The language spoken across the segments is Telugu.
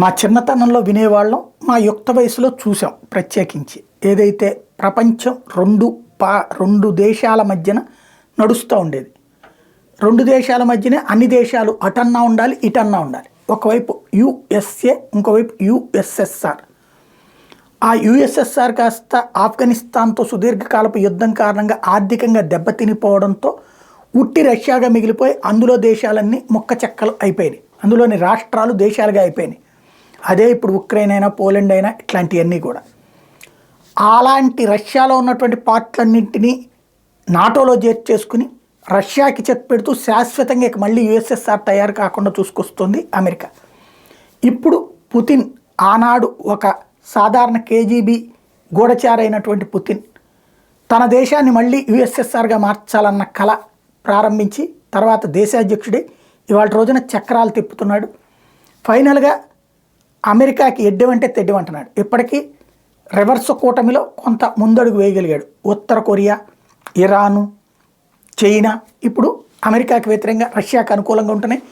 మా చిన్నతనంలో వినేవాళ్ళం, మా యుక్త వయసులో చూసాం ప్రత్యేకించి. ఏదైతే ప్రపంచం రెండు దేశాల మధ్యన నడుస్తూ ఉండేది. రెండు దేశాల మధ్యనే అన్ని దేశాలు అటన్నా ఉండాలి, ఇటన్నా ఉండాలి. ఒకవైపు యుఎస్ఏ, ఇంకోవైపు యుఎస్ఎస్ఆర్. ఆ యుఎస్ఎస్ఆర్ కాస్త ఆఫ్ఘనిస్తాన్తో సుదీర్ఘకాలపు యుద్ధం కారణంగా ఆర్థికంగా దెబ్బతినిపోవడంతో ఉట్టి రష్యాగా మిగిలిపోయి అందులో దేశాలన్నీ ముక్క చెక్కలు అయిపోయినాయి. అందులోని రాష్ట్రాలు దేశాలుగా అయిపోయినాయి. అదే ఇప్పుడు ఉక్రెయిన్ అయినా, పోలాండ్ అయినా ఇట్లాంటివన్నీ కూడా. అలాంటి రష్యాలో ఉన్నటువంటి పార్ట్లన్నింటినీ నాటోలో చేర్చేసుకుని రష్యాకి చెక్ పెడుతూ శాశ్వతంగా ఇక మళ్ళీ యుఎస్ఎస్ఆర్ తయారు కాకుండా చూసుకొస్తుంది అమెరికా. ఇప్పుడు పుతిన్, ఆనాడు ఒక సాధారణ కేజీబీ గూఢచారైనటువంటి పుతిన్ తన దేశాన్ని మళ్ళీ యుఎస్ఎస్ఆర్గా మార్చాలన్న కళ ప్రారంభించి తర్వాత దేశాధ్యక్షుడే ఇవాళ రోజున చక్రాలు తిప్పుతున్నాడు. ఫైనల్గా అమెరికాకి ఎడ్డమంటే తెడ్డమంటున్నాడు. ఇప్పటికీ రివర్స్ కూటమిలో కొంత ముందడుగు వేయగలిగాడు. ఉత్తర కొరియా, ఇరాను, చైనా ఇప్పుడు అమెరికాకి వ్యతిరేకంగా రష్యాకు అనుకూలంగా ఉంటున్నాయి.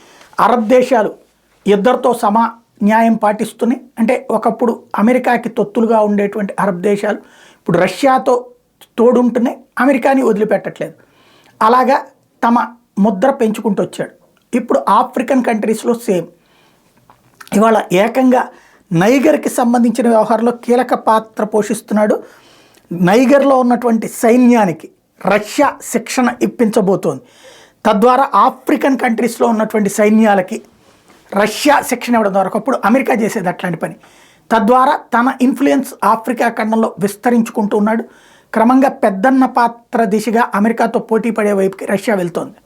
అరబ్ దేశాలు ఇద్దరితో న్యాయం పాటిస్తున్నాయి. అంటే ఒకప్పుడు అమెరికాకి తొత్తులుగా ఉండేటువంటి అరబ్ దేశాలు ఇప్పుడు రష్యాతో తోడుంటున్నాయి, అమెరికాని వదిలిపెట్టట్లేదు. అలాగా తమ ముద్ర పెంచుకుంటూ వచ్చాడు. ఇప్పుడు ఆఫ్రికన్ కంట్రీస్లో సేమ్. ఇవాళ ఏకంగా నైగర్కి సంబంధించిన వ్యవహారంలో కీలక పాత్ర పోషిస్తున్నాడు. నైగర్లో ఉన్నటువంటి సైన్యానికి రష్యా శిక్షణ ఇప్పించబోతోంది. తద్వారా ఆఫ్రికన్ కంట్రీస్లో ఉన్నటువంటి సైన్యాలకి రష్యా శిక్షణ ఇవ్వడం ద్వారా ఒకప్పుడు అమెరికా చేసేది అట్లాంటి పని. తద్వారా తన ఇన్ఫ్లుయెన్స్ ఆఫ్రికా ఖండంలో విస్తరించుకుంటూ ఉన్నాడు. క్రమంగా పెద్దన్న పాత్ర దిశగా అమెరికాతో పోటీ పడే వైపుకి రష్యా వెళ్తోంది.